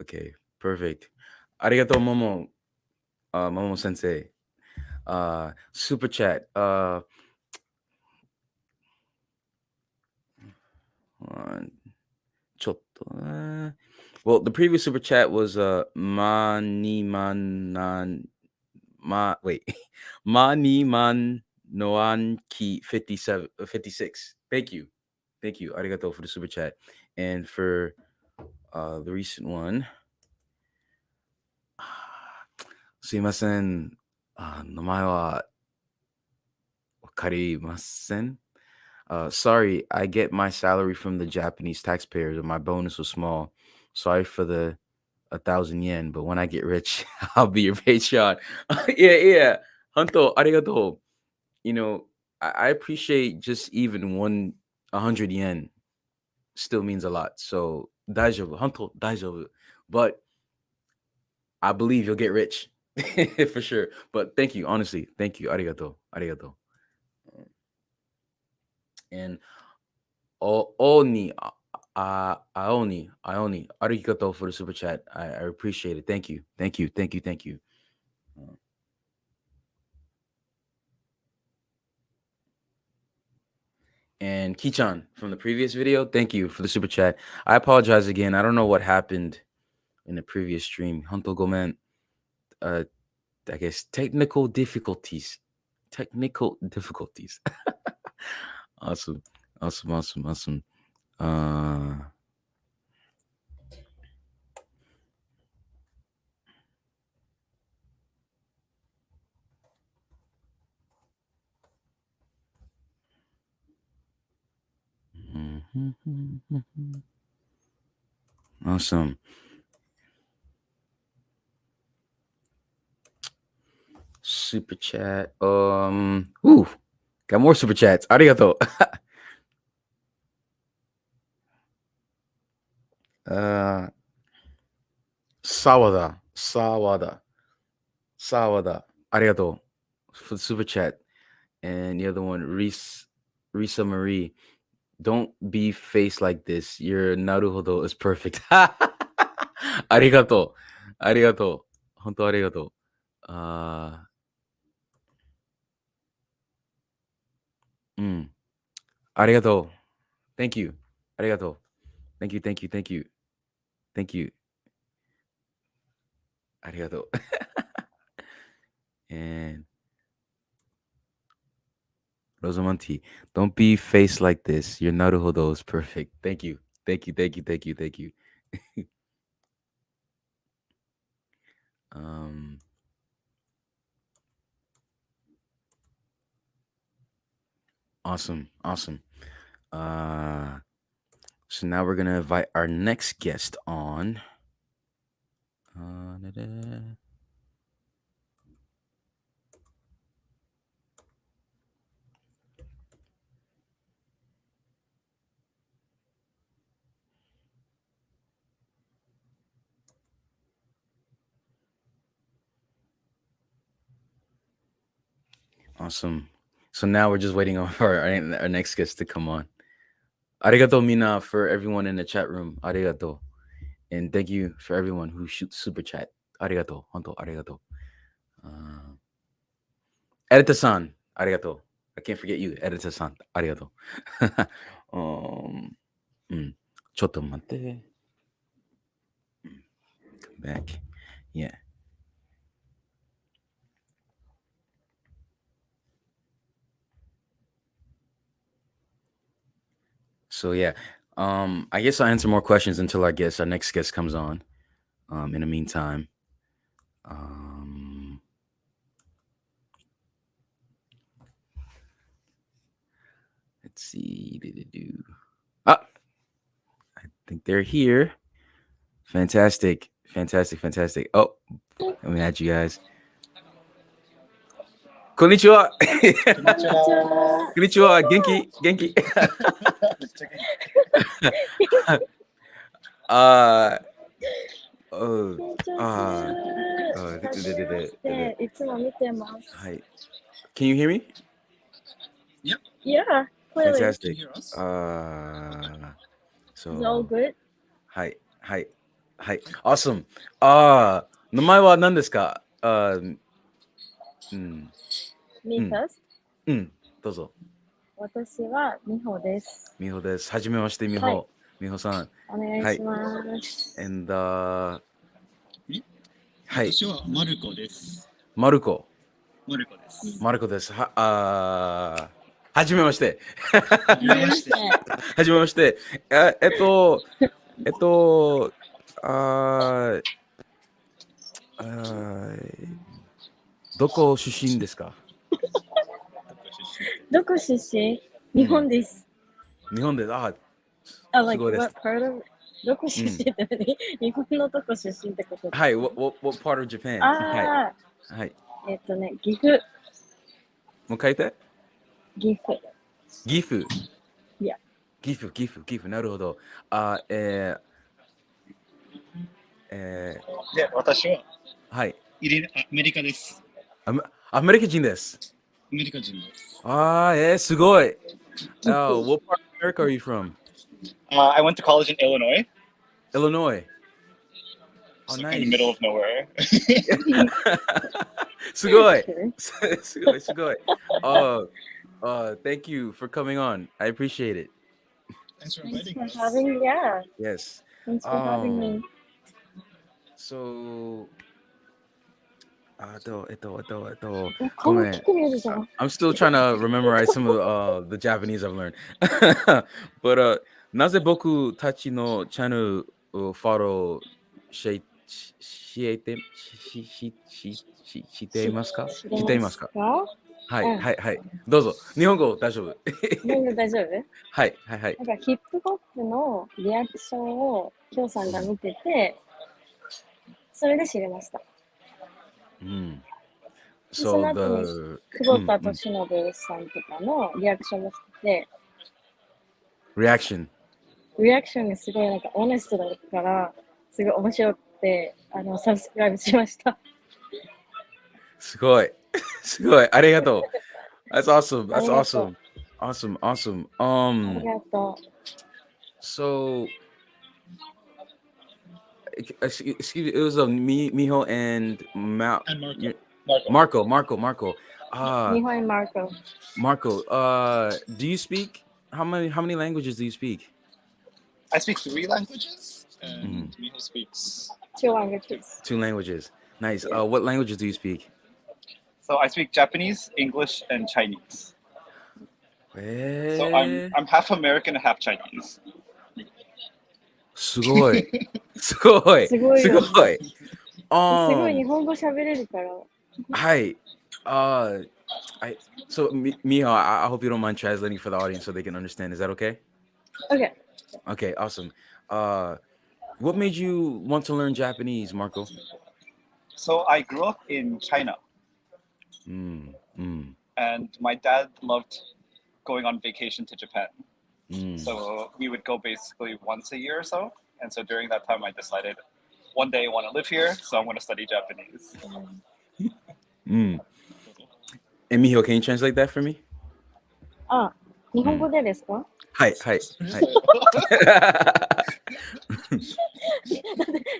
Okay, perfect. Arigato, Momo. Momo Sensei. Super chat. Well, the previous super chat was Mani Man Mani Man Noan Ki 56. Thank you. Arigato for the super chat. And for the recent one, すいません。名前はわかりません。Sorry, I get my salary from the Japanese taxpayers, and my bonus was small. Sorry for the 1,000 yen, but when I get rich, I'll be your Patreon. Yeah. Hanto, arigato. You know, I appreciate just even 100 yen still means a lot. So, daijoubu. Hanto, daijoubu. But I believe you'll get rich for sure. But thank you, honestly. Thank you. Arigato. And Oni, arigato for the super chat. I appreciate it. Thank you. And Kichan from the previous video, thank you for the super chat. I apologize again. I don't know what happened in the previous stream. Hanto gomen. I guess technical difficulties. Awesome. Awesome. Super chat. Got more super chats. Arigato. Sawada. Arigato for the super chat. And the other one, Risa Marie. Don't be faced like this. Your naruhodo is perfect. Arigato. Honto arigato. Arigato. Thank you. Arigato. Thank you. Arigato. And Rosamonti, don't be faced like this. Your naruhodo is perfect. Thank you. Awesome. So now we're gonna invite our next guest on. Awesome. So now we're just waiting on for our next guest to come on. Arigato mina for everyone in the chat room. Arigato. And thank you for everyone who shoots super chat. Arigato. Honto arigato. Editor-san. Arigato. I can't forget you. Editor-san. Arigato. Chotto matte. Come back. Yeah. So yeah, I guess I'll answer more questions until our next guest comes on. In the meantime, let's see. I think they're here. Fantastic. Oh, let me add you guys. Konnichiwa. Konnichiwa. Genki. Can you hear me? Yep. Yeah, clearly. Fantastic. Can you hear us? So Is it all good? Hi. はい。Awesome. 名前は何ですか？Me うん、 first? どうぞ。私は美穂です。美穂です。はじめまして、美はい穂。美穂さん。お願いします。And, はい。私はマルコです。マルコ。マルコです。マルコです。はじめまして。はじめまして。はじめまして。あどこ出身ですか？どこ出身？日本です。日本です。like すごいです。 what part of どこ出身って何？日本のどこ出身ってこと？はい。what part of Japan? はい。岐阜。もう一回言って。岐阜。岐阜。いや。岐阜。なるほど。で、私は、はい。アメリカです。アメリカ人です。アメリカ人です。すごい。What part of America are you from? I went to college in Illinois. Illinois. So Nice. in the middle of nowhere. すごい。すごい。Thank you for coming on. I appreciate it. Thanks for Thanks inviting for us. having yeah. Yes. Thanks for having me. So, 顔ごめん。大きく見えるじゃん。I'm still trying to memorize some of the Japanese I've learned. But なぜ僕たちのチャンネルをフォローしていますか？していますか？はい。どうぞ。日本語大丈夫。日本語大丈夫？はい。なんかヒップホップのリアクションをきょうさんが見てて、それで知りました。その後に久保田利伸さんとかのリアクションもしてて、リアクションがすごいなんかオネストだからすごい面白くてサブスクライブしました。すごいありがとう。That's awesome. ありがとう。 Awesome. ありがとう。So, excuse me, it was Miho and Marco. Miho and Marco, do you speak how many languages do you speak? I speak 3 languages, and Miho speaks 2 languages. 2 languages. Nice. What languages do you speak? So I speak Japanese, English, and Chinese. So I'm half American and half Chinese. すごい。すごいすごい日本語喋れるから。はい。So Miho, I hope you don't mind translating for the audience so they can understand. Is that okay? Okay, awesome. What made you want to learn Japanese, Marco? So I grew up in China. And my dad loved going on vacation to Japan. So we would go basically once a year or so. And so during that time, I decided one day I want to live here, so I'm going to study Japanese. And Miho, can you translate that for me? 日本語でですか？はい。だって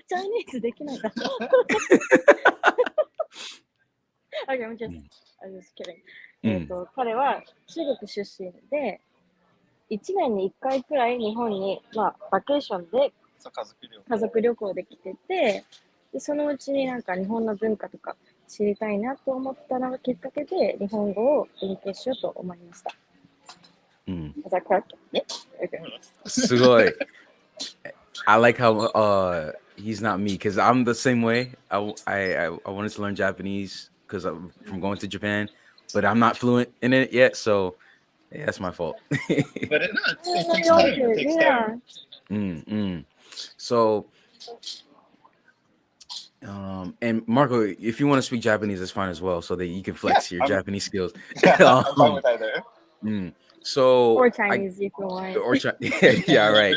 チャイニーズできないから。Okay, I'm just kidding. 彼は中国出身で、1年に1回くらい日本に、バケーションで家族旅行で来てて、でそのうちになんか日本の文化とか知りたいなと思ったのがきっかけで日本語を勉強しようと思いました。Is that correct? Yep. Okay. すごい。I like how he's not me because I'm the same way. I wanted to learn Japanese because I'm from going to Japan, but I'm not fluent in it yet, so yeah, that's my fault. But it takes time. It takes time. So, and Marco, if you want to speak Japanese, that's fine as well, so that you can flex your Japanese skills. I'm fine with either. So or Chinese if you want. Yeah, right.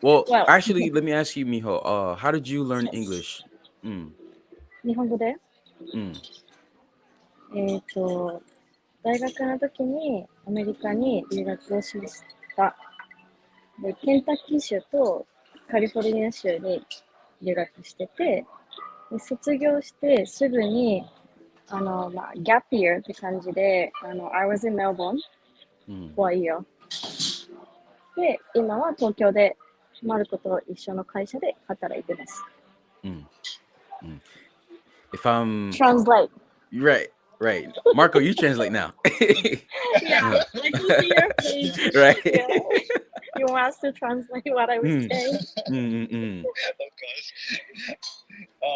Well, actually, let me ask you, Miho. How did you learn English? 日本語で？大学の時にアメリカに留学をしました。で、ケンタッキー州とカリフォルニア州に留学してて、で卒業してすぐにギャップイヤーって感じで、I was in Melbourne for a year。で、今は東京でマルコと一緒の会社で働いてます。If I'm Translate. right. Marco, you translate now. Yeah, I can see your face. Right. Yeah. You want us to translate what I was saying? Oh gosh.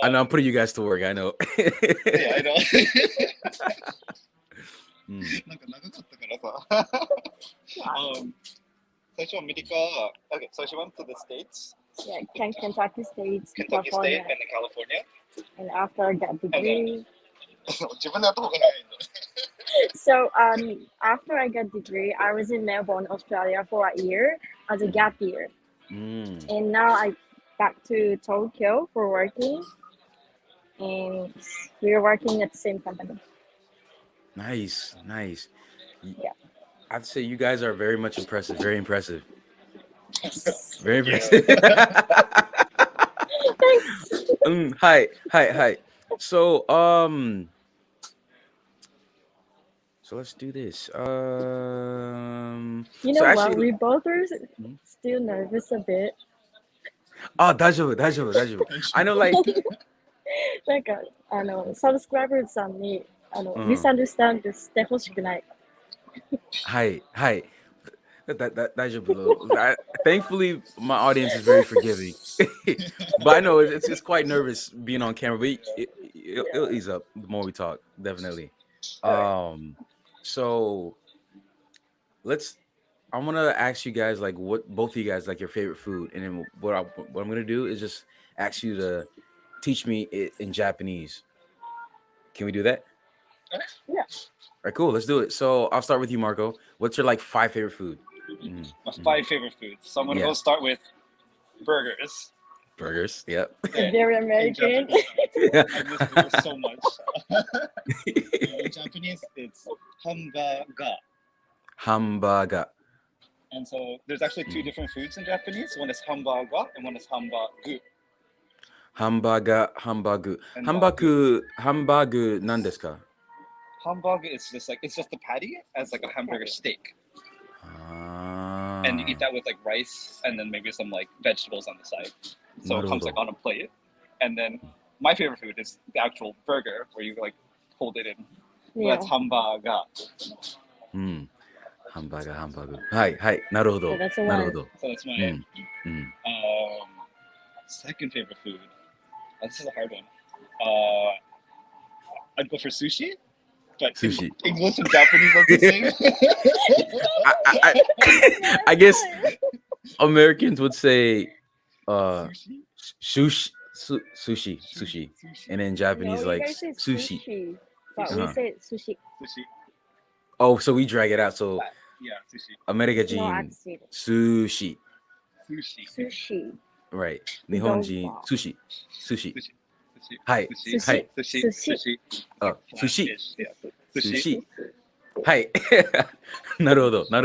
I know I'm putting you guys to work. I know. Yeah, I know. なんか長かったからさ。最初アメリカ、okay, so she went to the States. Yeah, Kentucky State, Kentucky California. State and then California. And after I got degree. 自分でやった方がないんだ。So after I got degree, I was in Melbourne, Australia for a year as a gap year. And now I back to Tokyo for working. And we're working at the same company. Nice. Yeah. I'd say you guys are very much impressive. Very impressive. Yes. Very impressive. Thanks. Hi. So let's do this. You know so what? actually, We both are still nervous a bit. 大丈夫。I know, like, なんかサブスクライバーさんにmisunderstand してほしくない。hi. That thankfully, my audience is very forgiving. But I know it's quite nervous being on camera, but it'll ease up the more we talk, definitely. So I want to ask you guys, like, what both of you guys like your favorite food, and then what I'm gonna do is just ask you to teach me it in Japanese. Can we do that? Yeah. All right, cool. Let's do it. So I'll start with you, Marco. What's your like 5 favorite food? My 5 favorite foods. So I'm gonna go start with burgers. Burgers. Yep. Very American. I miss burgers so much. In Japanese, it's hamburger. And so there's actually 2 different foods in Japanese. One is hamburger and one is hamburgu. Hamburger. Hamburger 何ですか? Hamburger is just like, it's just a patty as like a hamburger steak. And you eat that with like rice and then maybe some like vegetables on the side. So it comes like on a plate. And then my favorite food is the actual burger where you like hold it in. So that's hamburger. Hamburger. はい。なるほど。So that's my second favorite food. This is a hard one. I'd go for sushi. But sushi. English and Japanese are the same. I guess Americans would say sushi, and then Japanese like sushi. But we say sushi. Oh, so we drag it out. So yeah, sushi. America sushi. Right. 日本人 sushi. はい。寿司。はい。なるほど。ど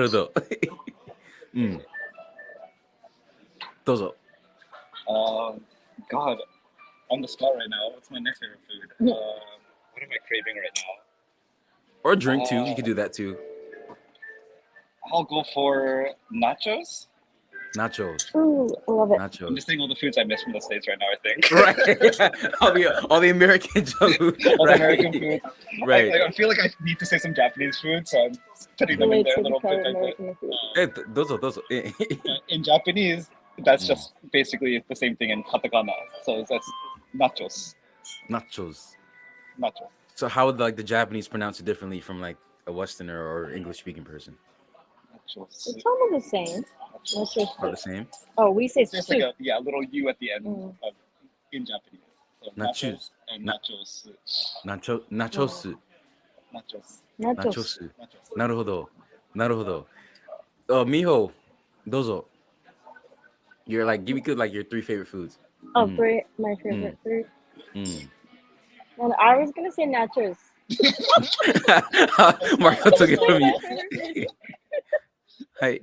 うぞ。God, on the spot right now. What's my next favorite food? What am I craving right now? Or drink too. You can do that too. I'll go for nachos. Ooh, I love it. Nachos. I'm just saying all the foods I miss from the States right now, I think. Right. all the American food. All the American food. Right. I feel like I need to say some Japanese food, so I'm putting them in there a little bit. In Japanese, that's just basically the same thing in katakana. So that's nachos. So how would like the Japanese pronounce it differently from like a Westerner or English speaking person? It's almost the same. All the same? Oh, we say there's like a little U at the end in Japanese. So nachos and nachos. Nachos. なるほど。Miho, どうぞ. You're like, give me like your 3 favorite foods. Oh, my favorite food. And I was gonna say nachos. Marco took it from you. はい。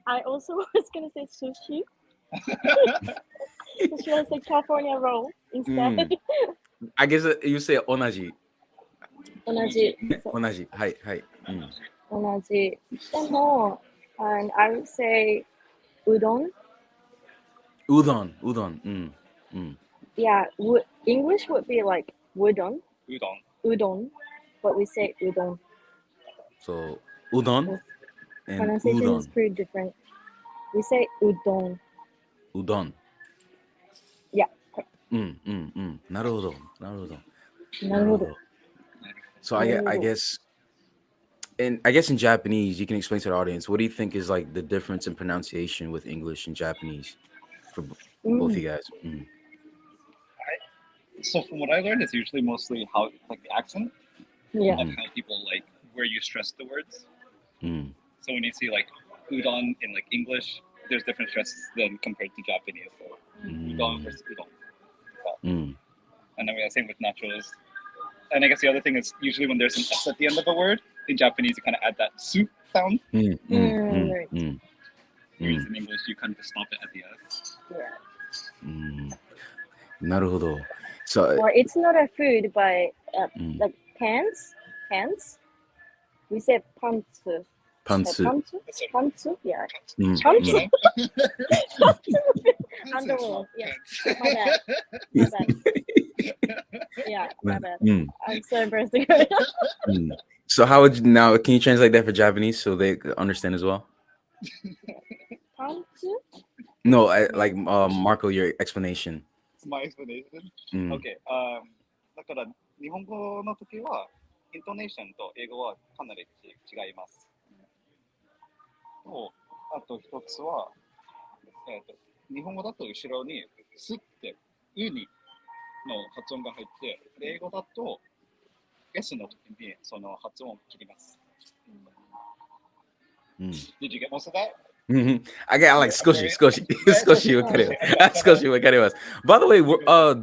I also was gonna say sushi. Should I say California roll instead? I guess you say 同じ。同じ。同じ。はい、はい。同じ。でも、and I would say うどん。うどん。うどん。Yeah, English would be like うどん。うどん。But we say うどん。So, うどん and pronunciation is pretty different. We say うどん。うどん。Yeah. なるほど。なるほど。なるほど。So I guess in Japanese, you can explain to the audience, what do you think is like the difference in pronunciation with English and Japanese for both of you guys? So from what I learned, it's usually mostly how like the accent Yeah. of how people like where you stress the words. Mm. So when you see like udon in like English, there's different stresses than compared to Japanese. So udon versus udon. And then we have the same with nachos. And I guess the other thing is usually when there's an S at the end of a word, in Japanese you kind of add that su sound. Right. Whereas in English you kind of just stop it at the end. Yeah. なるほど。So, Or it's not a food, but like pants. We say pantsu. パンツ。 Pantsu? Yeah. うん Pantsu? Underwear. Yeah. My bad. Yeah, my bad. I'm so embarrassed to go. So how would you now? Can you translate that for Japanese so they understand as well? Pantsu? No, like Marco, your explanation. My explanation? Okay. だから日本語の時はイントネーションと英語はかなり違います。とあと一つは、日本語だと後ろにスってウにの発音が入って、英語だと S の時にその発音を切ります。Did you get most of that? I got like squishy. わかります。少しわかります。By the way,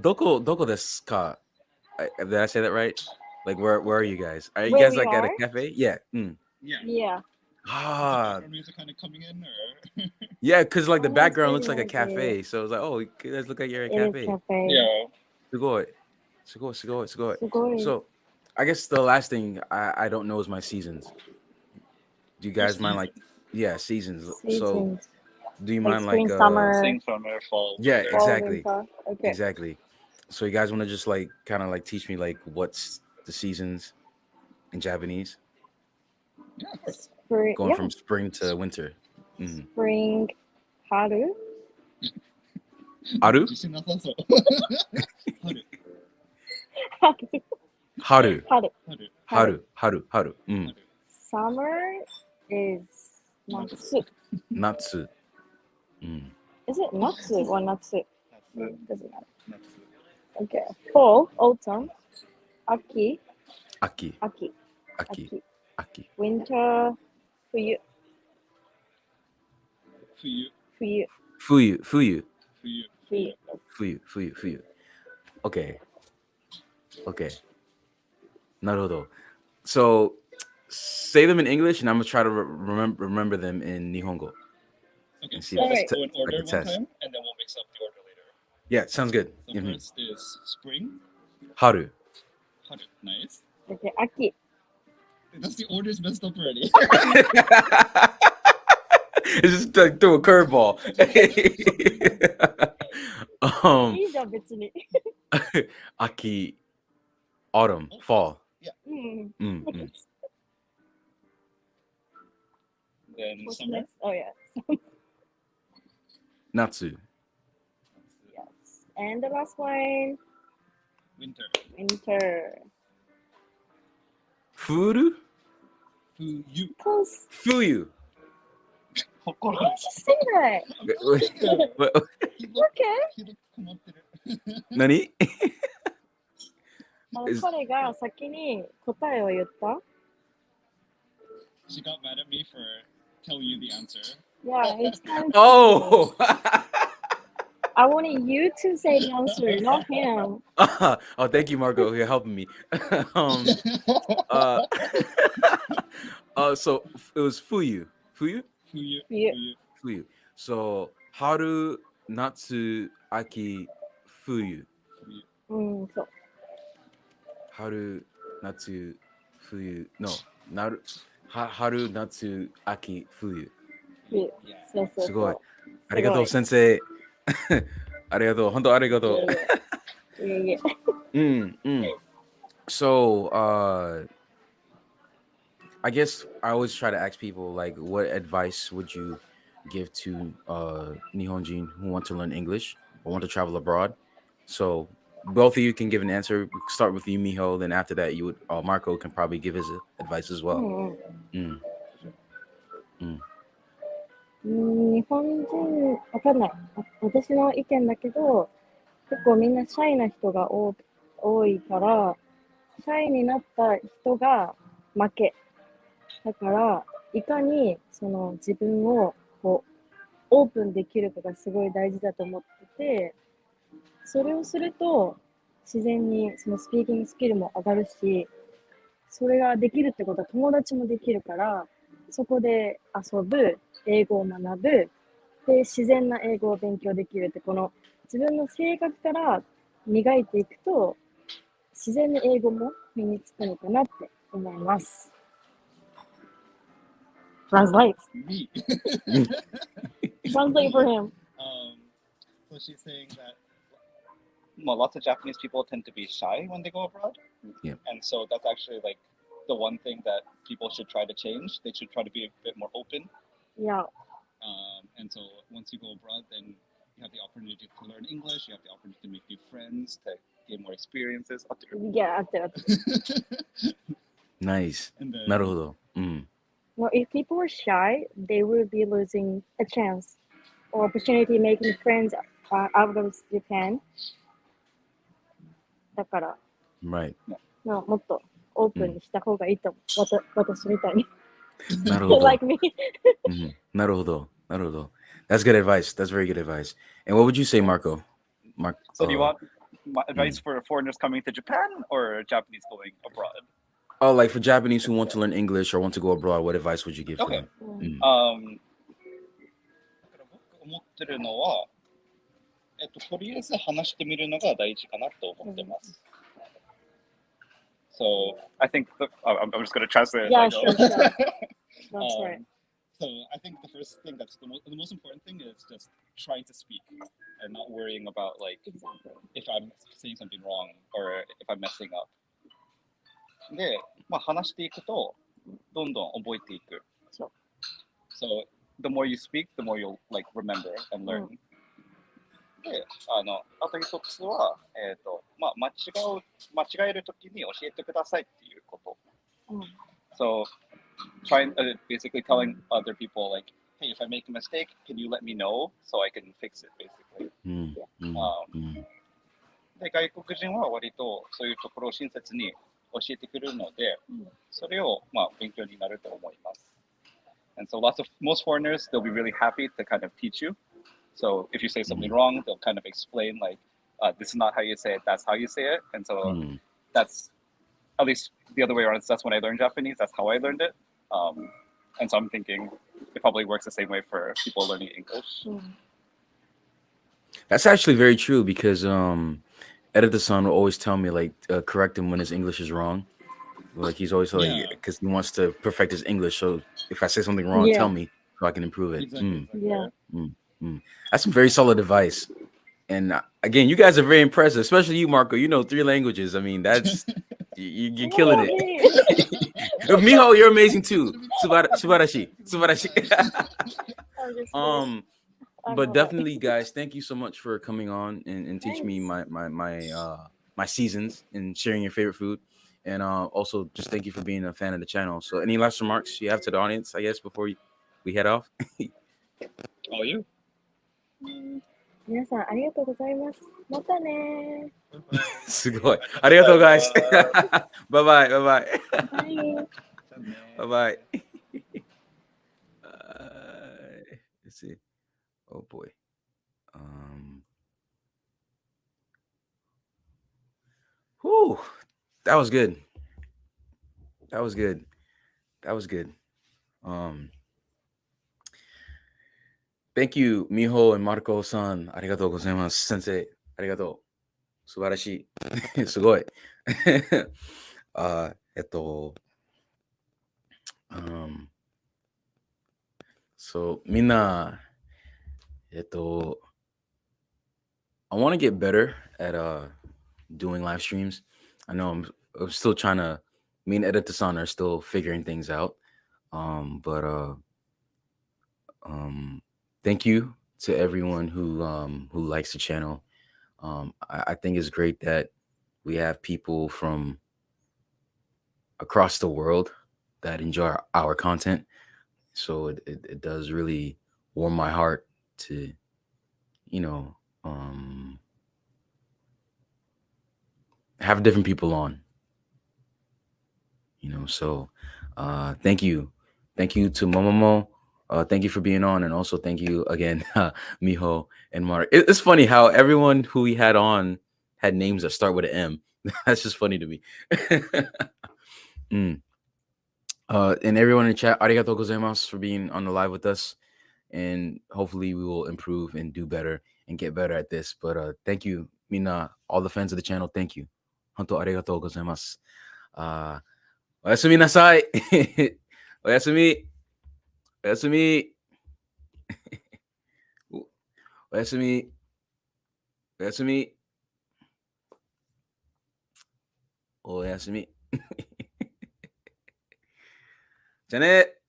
どこですか? Did I say that right? Like where are you guys? Are you guys like at a cafe? Yeah. Yeah. Ah. Music kind of coming in, or Yeah, because like the background looks like a cafe, so it's like, oh, you guys look like you're at a cafe. yeah. すごい。So, I guess the last thing I don't know is my seasons. Do you guys mind like, yeah, seasons. So, do you mind like summer, fall? Yeah, exactly. Okay. Exactly. So you guys want to just like kind of like teach me like what's the seasons in Japanese? Going from spring to winter. Spring, haru. Haru? Haru. Summer is natsu. Natsu. Is it natsu or natsu? Doesn't matter. Okay. Fall, autumn, aki. Winter, fuyu. Okay. なるほど. So say them in English and I'm gonna try to remember them in Nihongo. Okay. See So if go in order like one time, and then we'll mix up the order later. Yeah, sounds good. So first is spring. Haru. Nice. Okay, aki. That's the order's messed up already. It's just like threw a curveball. Aki, autumn, fall. Yeah. Then summer. Oh yeah. Natsu. Yes. And the last one. Winter. Furu? Close. Fuyu. Why did you say that? Okay. 何? 彼が先に答えを言った She got mad at me for telling you the answer. Yeah, it's kind of Oh! I wanted you to say the answer, not him. Oh, thank you, Marco. You're helping me. So it was Fuyu. Fuyu? 冬. So, 春、夏、秋、冬。そう。春、夏、冬の、春、夏、秋、冬。そうそうそう。すごい。ありがとう、先生。ありがとう。本当ありがとう。So, I guess I always try to ask people, like, what advice would you give to Nihonjin who want to learn English or want to travel abroad? So both of you can give an answer. Start with you, Miho. Then after that, you would Marco can probably give his advice as well. 日本人、わかんない。私の意見だけど、結構みんなシャイな人が多いから、シャイになった人が負け。だから、いかにその自分をこうオープンできるかがすごい大事だと思ってて、それをすると自然にそのスピーキングスキルも上がるし、それができるってことは友達もできるから、そこで遊ぶ、英語を学ぶ、で自然な英語を勉強できるって、この自分の性格から磨いていくと自然に英語も身につくのかなって思います。Translate. Translate for him. So she's saying that lots of Japanese people tend to be shy when they go abroad. Yeah. And so that's actually like the one thing that people should try to change. They should try to be a bit more open. Yeah. And so once you go abroad, then you have the opportunity to learn English. You have the opportunity to make new friends, to gain more experiences. Yeah, 合ってる。Nice. なるほど。Well, if people are shy, they will be losing a chance or opportunity making friends out of Japan. だから、Right. もっとオープンにした方がいいと思う。私みたいに。なるほど。Like me. なるほど。なるほど。That's good advice. That's very good advice. And what would you say, Marco? So do you want my advice for foreigners coming to Japan or Japanese going abroad? Oh, like for Japanese who want to learn English or want to go abroad, what advice would you give for them? 思ってるのは、とりあえず話してみるのが大事かなと思ってます。So I think I'm just going to translate. Yeah, sure. That's right. So I think the first thing the most important thing is just trying to speak and not worrying about like if I'm saying something wrong or if I'm messing up. で、話していくとどんどん覚えていく。So the more you speak, the more you'll like remember and learn. で、あと一つは、間違えるときに教えてくださいっていうこと。So basically telling other people like, hey, if I make a mistake, can you let me know so I can fix it, basically. で、外国人は割とそういうところを親切に教えてくれるので、それを勉強になると思います。And so most foreigners, they'll be really happy to kind of teach you. So if you say something wrong, they'll kind of explain like, this is not how you say it, that's how you say it. And so that's, at least the other way around, that's when I learned Japanese, that's how I learned it. And so I'm thinking it probably works the same way for people learning English. That's actually very true because Edita-san will always tell me like correct him when his English is wrong. Like he's always like, because he wants to perfect his English. So if I say something wrong, tell me so I can improve it. Exactly. That's some very solid advice. And again, you guys are very impressive, especially you, Marco. You know 3 languages. I mean, that's you're killing it. Miho, you're amazing too. Subarashi. But definitely, guys, thank you so much for coming on and teach me my seasons and sharing your favorite food. And also just thank you for being a fan of the channel. So any last remarks you have to the audience, I guess, before we head off? All you. 皆さんありがとうございます。またね。すごい。ありがとう、guys. Bye bye. Bye bye. Let's see. Oh boy. Whew. That was good. Thank you, Miho and Marco-san. ありがとうございます。先生、ありがとう。素晴らしい。すごい。So, みんな、I want to get better at doing live streams. I know I'm still trying to, me and Edita-san are still figuring things out. But thank you to everyone who likes the channel. I think it's great that we have people from across the world that enjoy our content. So it does really warm my heart to, have different people on. So thank you to Momomo. Thank you for being on, and also thank you again, Miho and Mark. It's funny how everyone who we had on had names that start with an M. That's just funny to me. And everyone in the chat, arigatou gozaimasu for being on the live with us. And hopefully we will improve and do better and get better at this. But thank you, Mina, all the fans of the channel. Thank you. Hontou arigatou gozaimasu. おやすみなさい。おやすみ。おやすみ。おやすみ。おやすみ。おやすみ。じゃあね。